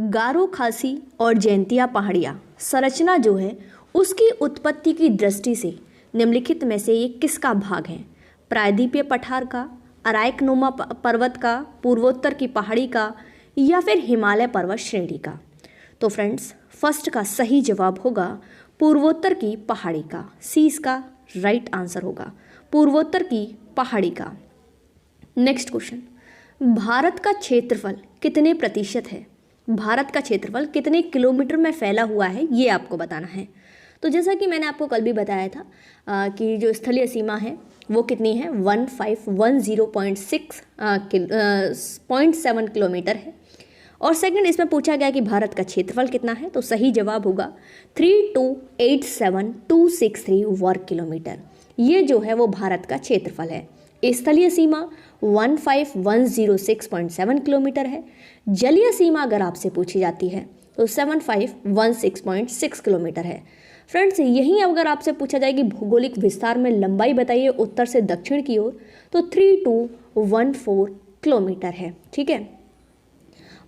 गारो खासी और जैंतिया पहाड़ियाँ संरचना जो है उसकी उत्पत्ति की दृष्टि से निम्नलिखित में से ये किसका भाग है? प्रायद्वीपीय पठार का, अराइकनोमा पर्वत का, पूर्वोत्तर की पहाड़ी का, या फिर हिमालय पर्वत श्रेणी का? तो फ्रेंड्स, फर्स्ट का सही जवाब होगा पूर्वोत्तर की पहाड़ी का। सी इसका राइट आंसर होगा, पूर्वोत्तर की पहाड़ी का। नेक्स्ट क्वेश्चन, भारत का क्षेत्रफल कितने प्रतिशत है? भारत का क्षेत्रफल कितने किलोमीटर में फैला हुआ है, ये आपको बताना है। तो जैसा कि मैंने आपको कल भी बताया था कि जो स्थलीय सीमा है वो कितनी है, 1510.7 किलोमीटर है। और सेकंड, इसमें पूछा गया कि भारत का क्षेत्रफल कितना है, तो सही जवाब होगा 3287263 वर्ग किलोमीटर। ये जो है वो भारत का क्षेत्रफल है। स्थलीय सीमा 1510.7 किलोमीटर है। जलीय सीमा अगर आपसे पूछी जाती है तो 7516.6 किलोमीटर है। फ्रेंड्स, यहीं अगर आपसे पूछा जाए कि भौगोलिक विस्तार में लंबाई बताइए उत्तर से दक्षिण की ओर, तो 3214 किलोमीटर है। ठीक है।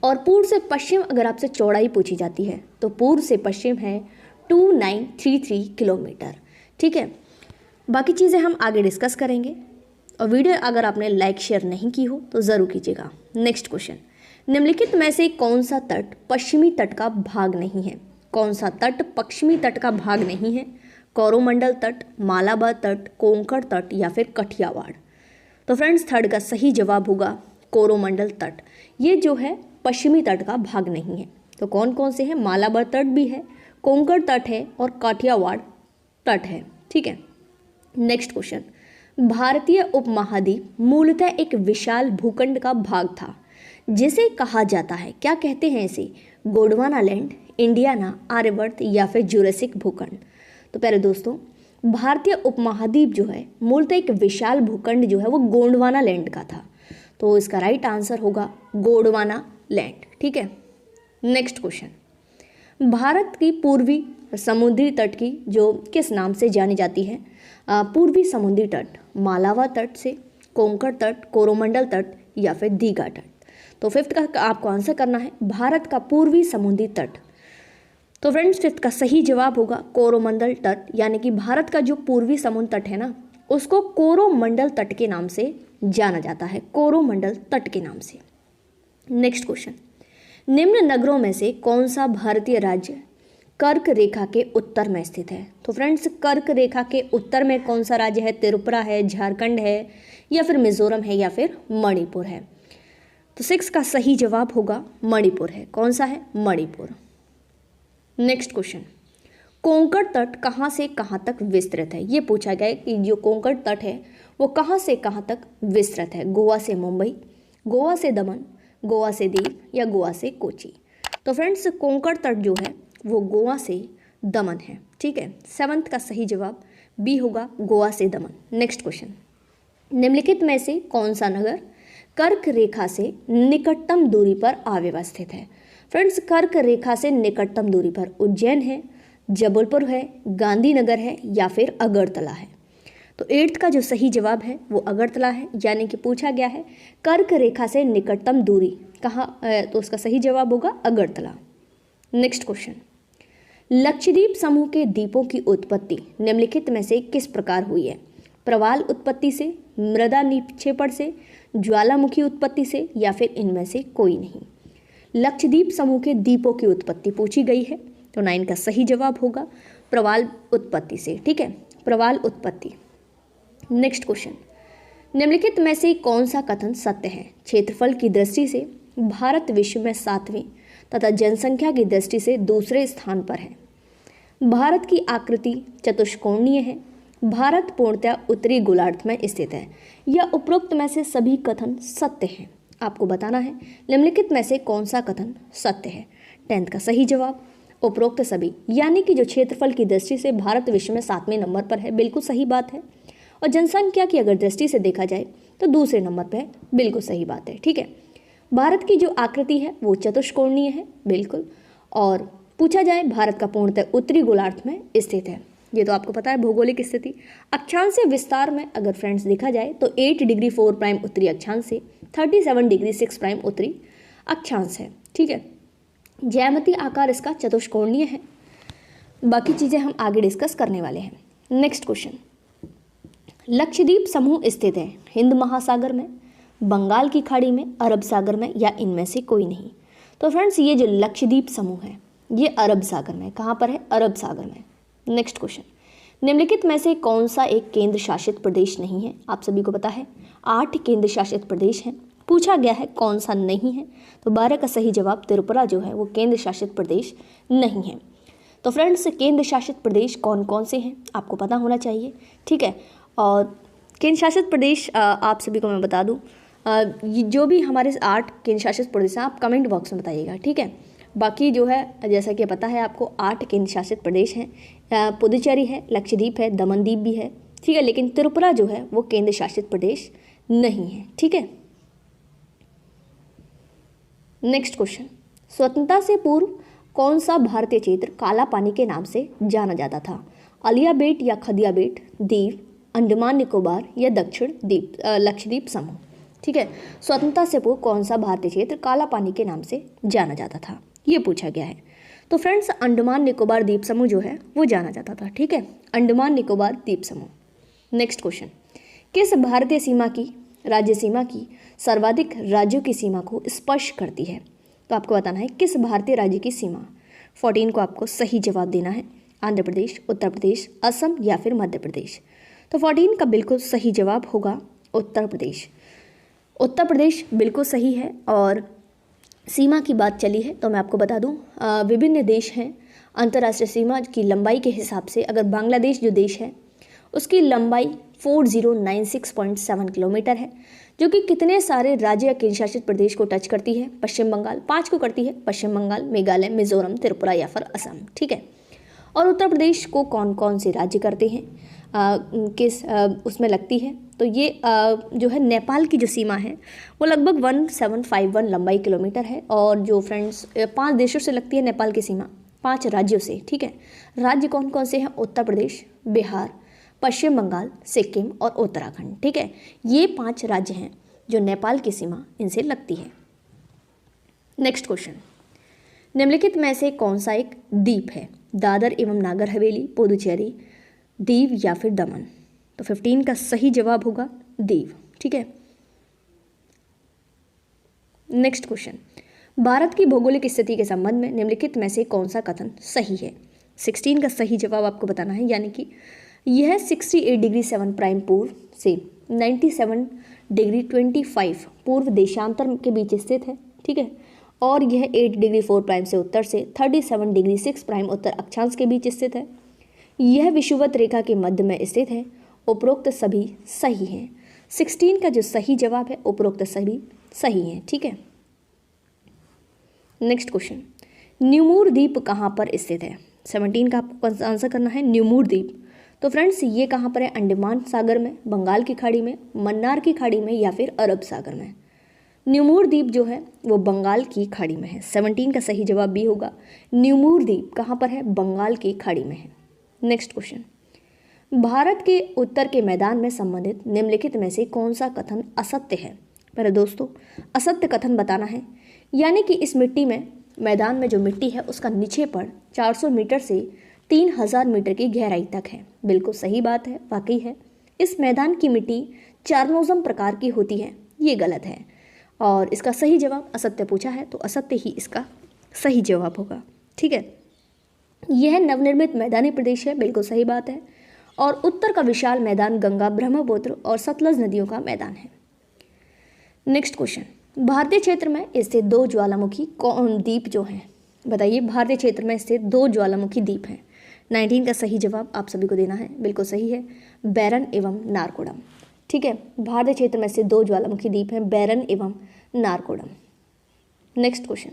और पूर्व से पश्चिम अगर आपसे चौड़ाई पूछी जाती है तो पूर्व से पश्चिम है 2933 किलोमीटर। ठीक है। बाकी चीज़ें हम आगे डिस्कस करेंगे। और वीडियो अगर आपने लाइक शेयर नहीं की हो तो ज़रूर कीजिएगा। नेक्स्ट क्वेश्चन, निम्नलिखित में से कौन सा तट पश्चिमी तट का भाग नहीं है? कौन सा तट पश्चिमी तट का भाग नहीं है? कोरोमंडल तट, मालाबार तट, कोंकण तट, या फिर कठियावाड़? तो फ्रेंड्स, थर्ड का सही जवाब होगा कोरोमंडल तट। ये जो है पश्चिमी तट का भाग नहीं है। तो कौन कौन से हैं? मालाबार तट भी है, कोंकण तट है और काठियावाड़ तट है। ठीक है। नेक्स्ट क्वेश्चन, भारतीय उपमहाद्वीप मूलतः एक विशाल भूखंड का भाग था जिसे कहा जाता है, क्या कहते हैं इसे? गोंडवाना लैंड, इंडियाना, आर्यवर्त, या फिर जुरासिक भूखंड? तो पहले दोस्तों, भारतीय उपमहाद्वीप जो है मूलतः एक विशाल भूखंड जो है वो गोंडवाना लैंड का था। तो इसका राइट आंसर होगा गोंडवाना लैंड। ठीक है। नेक्स्ट क्वेश्चन, भारत की पूर्वी समुद्री तट की जो किस नाम से जानी जाती है? पूर्वी समुद्री तट, मालावा तट से, कोंकण तट, कोरोमंडल तट, या फिर दीघा तट? तो फिफ्थ का आपको आंसर करना है भारत का पूर्वी समुद्री तट। तो फ्रेंड्स, फिफ्थ का सही जवाब होगा कोरोमंडल तट, यानी कि भारत का जो पूर्वी समुद्र तट है ना उसको कोरोमंडल तट के नाम से जाना जाता है, कोरोमंडल तट के नाम से। नेक्स्ट क्वेश्चन, निम्न नगरों में से कौन सा भारतीय राज्य कर्क रेखा के उत्तर में स्थित है? तो फ्रेंड्स, कर्क रेखा के उत्तर में कौन सा राज्य है? त्रिपुरा है, झारखंड है, या फिर मिजोरम है, या फिर मणिपुर है? तो सिक्स का सही जवाब होगा मणिपुर है। कौन सा है? मणिपुर। नेक्स्ट क्वेश्चन, कोंकण तट कहाँ से कहाँ तक विस्तृत है? ये पूछा गया कि जो कोंकण तट है वो कहाँ से कहाँ तक विस्तृत है? गोवा से मुंबई, गोवा से दमन, गोवा से दीव, या गोवा से कोची? तो फ्रेंड्स, कोंकण तट जो है वो गोवा से दमन है। ठीक है। सेवंथ का सही जवाब बी होगा, गोवा से दमन। नेक्स्ट क्वेश्चन, निम्नलिखित में से कौन सा नगर कर्क रेखा से निकटतम दूरी पर अवस्थित है? फ्रेंड्स, कर्क रेखा से निकटतम दूरी पर उज्जैन है, जबलपुर है, गांधीनगर है, या फिर अगरतला है? तो एट्थ का जो सही जवाब है वो अगरतला है, यानी कि पूछा गया है कर्क रेखा से निकटतम दूरी कहाँ, तो उसका सही जवाब होगा अगरतला। नेक्स्ट क्वेश्चन, लक्षद्वीप समूह के द्वीपों की उत्पत्ति निम्नलिखित में से किस प्रकार हुई है? प्रवाल उत्पत्ति से, मृदा निक्षेपण से, ज्वालामुखी उत्पत्ति से, या फिर इनमें से कोई नहीं? लक्षद्वीप समूह के द्वीपों की उत्पत्ति पूछी गई है, तो 9 का सही जवाब होगा प्रवाल उत्पत्ति से। ठीक है, प्रवाल उत्पत्ति। नेक्स्ट क्वेश्चन, निम्नलिखित में से कौन सा कथन सत्य है? क्षेत्रफल की दृष्टि से भारत विश्व में 7वें तथा जनसंख्या की दृष्टि से दूसरे स्थान पर है। भारत की आकृति चतुष्कोणीय है। भारत पूर्णतः उत्तरी गोलार्ध में स्थित है। यह उपरोक्त में से सभी कथन सत्य हैं। आपको बताना है निम्नलिखित में से कौन सा कथन सत्य है। 10th का सही जवाब उपरोक्त सभी, यानी कि जो क्षेत्रफल की दृष्टि से भारत विश्व में 7वें नंबर पर है, बिल्कुल सही बात है। और जनसंख्या की अगर दृष्टि से देखा जाए तो दूसरे नंबर पर है, बिल्कुल सही बात है। ठीक है, भारत की जो आकृति है वो चतुष्कोणीय है, बिल्कुल। और पूछा जाए भारत का पूर्णतः उत्तरी गोलार्ध में स्थित है, ये तो आपको पता है भौगोलिक स्थिति। अक्षांशीय विस्तार में अगर फ्रेंड्स देखा जाए तो 8 डिग्री 4 प्राइम उत्तरी अक्षांश से 37 डिग्री 6 प्राइम उत्तरी अक्षांश है। ठीक है, ज्यामितीय आकार इसका चतुष्कोणीय है। बाकी चीज़ें हम आगे डिस्कस करने वाले हैं। नेक्स्ट क्वेश्चन, लक्षद्वीप समूह स्थित है हिंद महासागर में, बंगाल की खाड़ी में, अरब सागर में, या इनमें से कोई नहीं। तो फ्रेंड्स ये जो लक्षद्वीप समूह है ये अरब सागर में, कहाँ पर है? अरब सागर में। नेक्स्ट क्वेश्चन, निम्नलिखित में से कौन सा एक केंद्र शासित प्रदेश नहीं है? आप सभी को पता है 8 केंद्र शासित प्रदेश हैं, पूछा गया है कौन सा नहीं है, तो 12 का सही जवाब त्रिपुरा जो है वो केंद्र शासित प्रदेश नहीं है। तो फ्रेंड्स केंद्र शासित प्रदेश कौन कौन से हैं आपको पता होना चाहिए, ठीक है। और केंद्र शासित प्रदेश आप सभी को मैं बता दूं, जो भी हमारे 8 केंद्र शासित प्रदेश हैं आप कमेंट बॉक्स में बताइएगा, ठीक है। बाकी जो है जैसा कि पता है आपको 8 केंद्र शासित प्रदेश हैं, पुदुचेरी है, लक्षद्वीप है, दमनदीप भी है, ठीक है, लेकिन त्रिपुरा जो है वो केंद्र शासित प्रदेश नहीं है, ठीक है। नेक्स्ट क्वेश्चन, स्वतंत्रता से पूर्व कौन सा भारतीय क्षेत्र काला पानी के नाम से जाना जाता था? अलिया बेट या खदिया बेट, दीव, अंडमान निकोबार या दक्षिण द्वीप लक्षद्वीप समूह, ठीक है। स्वतंत्रता से पूर्व कौन सा भारतीय क्षेत्र काला पानी के नाम से जाना जाता था, ये पूछा गया है। तो फ्रेंड्स अंडमान निकोबार द्वीप समूह जो है वो जाना जाता था, ठीक है, अंडमान निकोबार द्वीप समूह। नेक्स्ट क्वेश्चन, किस भारतीय सीमा की राज्य सीमा की सर्वाधिक राज्यों की सीमा को स्पर्श करती है? तो आपको बताना है किस भारतीय राज्य की सीमा। 14 को आपको सही जवाब देना है, आंध्र प्रदेश, उत्तर प्रदेश, असम या फिर मध्य प्रदेश। तो 14 का बिल्कुल सही जवाब होगा उत्तर प्रदेश। उत्तर प्रदेश बिल्कुल सही है। और सीमा की बात चली है तो मैं आपको बता दूं, विभिन्न देश हैं, अंतर्राष्ट्रीय सीमा की लंबाई के हिसाब से अगर बांग्लादेश जो देश है उसकी लंबाई 4096.7 किलोमीटर है, जो कि कितने सारे राज्य या केंद्र शासित प्रदेश को टच करती है? पश्चिम बंगाल, 5 को करती है, पश्चिम बंगाल, मेघालय, मिजोरम, त्रिपुरा या फिर असम, ठीक है। और उत्तर प्रदेश को कौन कौन से राज्य करते हैं, किस उसमें लगती है? तो ये जो है नेपाल की जो सीमा है वो लगभग 1751 लंबाई किलोमीटर है। और जो फ्रेंड्स 5 देशों से लगती है नेपाल की सीमा, 5 राज्यों से, ठीक है। राज्य कौन कौन से हैं? उत्तर प्रदेश, बिहार, पश्चिम बंगाल, सिक्किम और उत्तराखंड, ठीक है। ये 5 राज्य हैं जो नेपाल की सीमा इनसे लगती है। नेक्स्ट क्वेश्चन, निम्नलिखित में से कौन सा एक द्वीप है? दादर एवं नागर हवेली, पुदुचेरी, दीव या फिर दमन। तो 15 का सही जवाब होगा दीव, ठीक है। नेक्स्ट क्वेश्चन, भारत की भौगोलिक स्थिति के संबंध में निम्नलिखित में से कौन सा कथन सही है? 16 का सही जवाब आपको बताना है, यानी कि यह 68 डिग्री 7 प्राइम पूर्व से 97 डिग्री 25 पूर्व देशांतर के बीच स्थित है, ठीक है। और यह 8 डिग्री 4 प्राइम से उत्तर से 37 डिग्री 6 प्राइम उत्तर अक्षांश के बीच स्थित है। यह विषुवत रेखा के मध्य में स्थित है। उपरोक्त सभी सही हैं। 16 का जो सही जवाब है उपरोक्त सभी सही हैं, ठीक है। नेक्स्ट क्वेश्चन, न्यूमूर द्वीप कहाँ पर स्थित है? 17 का आपको आंसर करना है न्यूमूर द्वीप। तो फ्रेंड्स ये कहाँ पर है? अंडमान सागर में, बंगाल की खाड़ी में, मन्नार की खाड़ी में या फिर अरब सागर में। न्यूमूर द्वीप जो है वो बंगाल की खाड़ी में है। 17 का सही जवाब भी होगा। न्यूमूर द्वीप कहाँ पर है? बंगाल की खाड़ी में है। नेक्स्ट क्वेश्चन, भारत के उत्तर के मैदान में संबंधित निम्नलिखित में से कौन सा कथन असत्य है? पहले दोस्तों असत्य कथन बताना है, यानी कि इस मिट्टी में मैदान में जो मिट्टी है उसका नीचे पर 400 मीटर से 3000 मीटर की गहराई तक है। बिल्कुल सही बात है, वाकई है। इस मैदान की मिट्टी चारनोजम प्रकार की होती है, ये गलत है। और इसका सही जवाब असत्य पूछा है तो असत्य ही इसका सही जवाब होगा, ठीक है। यह नवनिर्मित मैदानी प्रदेश है, बिल्कुल सही बात है। और उत्तर का विशाल मैदान गंगा, ब्रह्मपुत्र और सतलज नदियों का मैदान है। नेक्स्ट क्वेश्चन, भारतीय क्षेत्र में स्थित 2 ज्वालामुखी कौन द्वीप जो हैं? बताइए, भारतीय क्षेत्र में स्थित 2 ज्वालामुखी द्वीप हैं। 19 का सही जवाब आप सभी को देना है, बिल्कुल सही है, बैरन एवं नारकोडम, ठीक है। भारतीय क्षेत्र में स्थित 2 ज्वालामुखी द्वीप हैं, बैरन एवं नारकोडम। नेक्स्ट क्वेश्चन,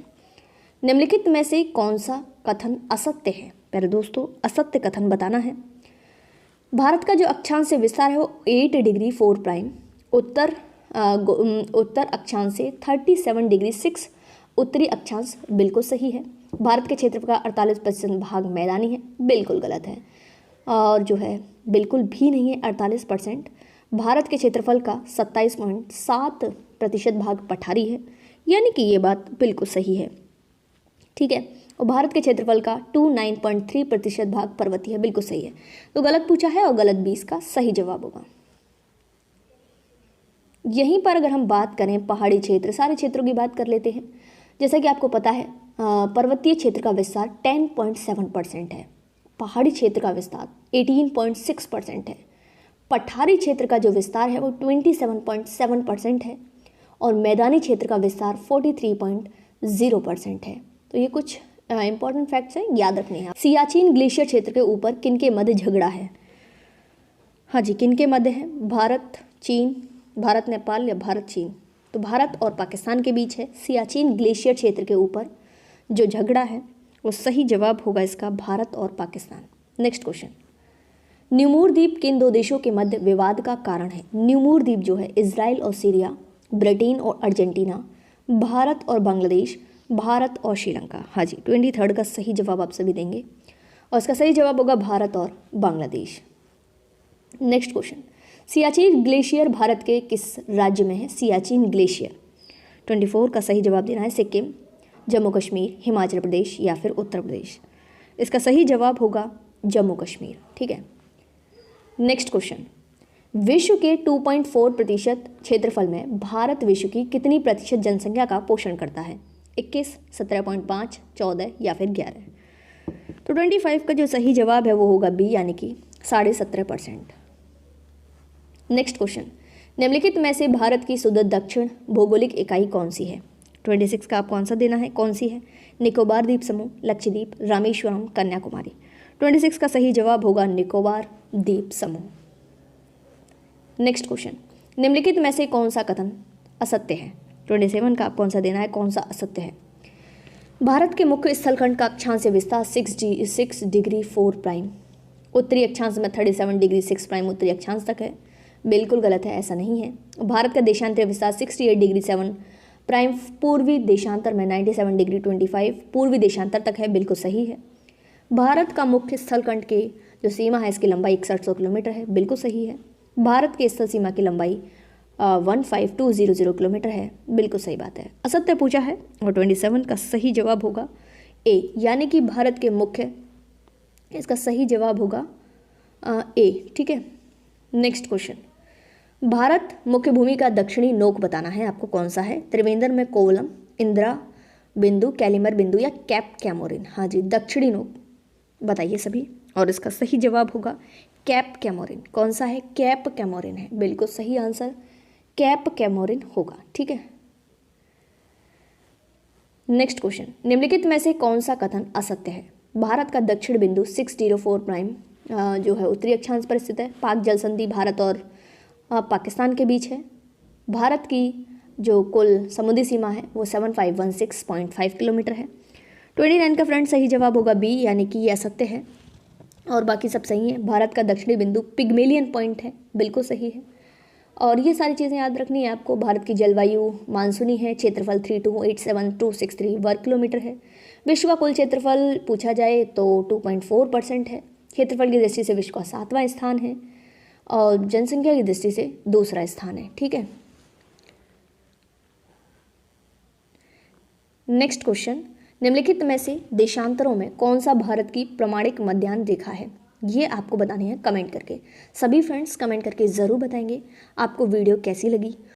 निम्नलिखित में से कौन सा कथन असत्य है? पहले दोस्तों असत्य कथन बताना है। भारत का जो अक्षांश से विस्तार है वो 8 डिग्री 4 प्राइम उत्तर अक्षांश से 37 डिग्री 6 उत्तरी अक्षांश, बिल्कुल सही है। भारत के क्षेत्रफल का 48% भाग मैदानी है, बिल्कुल गलत है। और जो है बिल्कुल भी नहीं है 48%। भारत के क्षेत्रफल का 27.7% भाग पठारी है, यानी कि ये बात बिल्कुल सही है। ठीक है। और भारत के क्षेत्रफल का 29.3% भाग पर्वतीय है, बिल्कुल सही है। तो गलत पूछा है और गलत भी इसका सही जवाब होगा। यहीं पर अगर हम बात करें पहाड़ी क्षेत्र, सारे क्षेत्रों की बात कर लेते हैं। जैसा कि आपको पता है पर्वतीय क्षेत्र का विस्तार 10.7% है, पहाड़ी क्षेत्र का विस्तार 18.6% है, पठारी क्षेत्र का जो विस्तार है वो 27.7% है और मैदानी क्षेत्र का विस्तार 43.0% है। तो ये कुछ इंपॉर्टेंट फैक्ट्स हैं, याद रखने हैं। सियाचिन ग्लेशियर क्षेत्र के ऊपर किनके मध्य झगड़ा है? हाँ जी, किनके मध्य है? भारत चीन, भारत नेपाल या भारत चीन? तो भारत और पाकिस्तान के बीच है सियाचिन ग्लेशियर क्षेत्र के ऊपर जो झगड़ा है, वो सही जवाब होगा इसका भारत और पाकिस्तान। नेक्स्ट क्वेश्चन, न्यूमूर द्वीप किन दो देशों के मध्य विवाद का कारण है? न्यूमूर द्वीप जो है इजराइल और सीरिया, ब्रिटेन और अर्जेंटीना, भारत और बांग्लादेश, भारत और श्रीलंका। हाँ जी, 23 का सही जवाब आप सभी देंगे और इसका सही जवाब होगा भारत और Bangladesh. Next question, Siachen glacier Bharat के किस राज्य में है? सियाचिन ग्लेशियर 24 का सही जवाब देना है सिक्किम, जम्मू कश्मीर, हिमाचल प्रदेश या फिर उत्तर प्रदेश। इसका सही जवाब होगा जम्मू कश्मीर। ठीक है। नेक्स्ट क्वेश्चन, विश्व के 2.4% क्षेत्रफल में भारत विश्व की कितनी प्रतिशत जनसंख्या का पोषण करता है? 21, 17.5, 14 या फिर 11? तो 25 का जो सही जवाब है वो होगा बी, यानी कि 17.5%। नेक्स्ट क्वेश्चन, निम्नलिखित में से भारत की शुद्ध दक्षिण भौगोलिक इकाई कौन सी है? 26 का आपको आंसर देना है, कौन सी है? निकोबार द्वीप समूह, लक्षद्वीप, रामेश्वरम, कन्याकुमारी। 26 का सही जवाब होगा निकोबार द्वीप समूह। नेक्स्ट क्वेश्चन, निम्नलिखित में से कौन सा कथन असत्य है? 27 का आपको आंसर देना है, कौन सा असत्य है? भारत के मुख्य स्थलखंड का अक्षांश विस्तार 6 डिग्री 4 प्राइम उत्तरी अक्षांश में 37 डिग्री 6 प्राइम उत्तरी अक्षांश तक है, बिल्कुल गलत है, ऐसा नहीं है। भारत का देशांतर विस्तार 68 डिग्री 7 प्राइम पूर्वी देशांतर में 97 डिग्री 25 पूर्वी देशांतर तक है, बिल्कुल सही है। भारत का मुख्य स्थलखंड के जो सीमा है इसकी लंबाई 6100 किलोमीटर है, बिल्कुल सही है। भारत की स्थल सीमा की लंबाई 15200 किलोमीटर है, बिल्कुल सही बात है। असत्य पूछा है और 27 का सही जवाब होगा ए, यानी कि भारत के मुख्य, इसका सही जवाब होगा ए। ठीक है। नेक्स्ट क्वेश्चन, भारत मुख्य भूमि का दक्षिणी नोक बताना है आपको, कौन सा है? त्रिवेंद्र में कोवलम, इंदिरा बिंदु, कैलिमर बिंदु या कैप कैमोरिन? हाँ जी, दक्षिणी नोक बताइए सभी और इसका सही जवाब होगा कैप कैमोरिन। कौन सा है? कैप कैमोरिन है, बिल्कुल सही आंसर कैप कैमोरिन होगा। ठीक है। नेक्स्ट क्वेश्चन, निम्नलिखित में से कौन सा कथन असत्य है? भारत का दक्षिण बिंदु 604 प्राइम जो है उत्तरी अक्षांश पर स्थित है। पाक जल संधि भारत और पाकिस्तान के बीच है। भारत की जो कुल समुद्री सीमा है वो 7516.5 किलोमीटर है। 29 का फ्रेंड सही जवाब होगा बी, यानी कि ये असत्य है और बाकी सब सही है। भारत का दक्षिणी बिंदु पिग्मेलियन पॉइंट है, बिल्कुल सही है। और ये सारी चीज़ें याद रखनी है आपको। भारत की जलवायु मानसूनी है, क्षेत्रफल 3287263 वर्ग किलोमीटर है। विश्व का कुल क्षेत्रफल पूछा जाए तो 2.4% है। क्षेत्रफल की दृष्टि से विश्व का 7वां स्थान है और जनसंख्या की दृष्टि से दूसरा स्थान है। ठीक है। नेक्स्ट क्वेश्चन, निम्नलिखित में से देशांतरों में कौन सा भारत की प्रमाणिक मध्याह्न रेखा है? ये आपको बतानी है कमेंट करके। सभी फ्रेंड्स कमेंट करके ज़रूर बताएंगे आपको वीडियो कैसी लगी।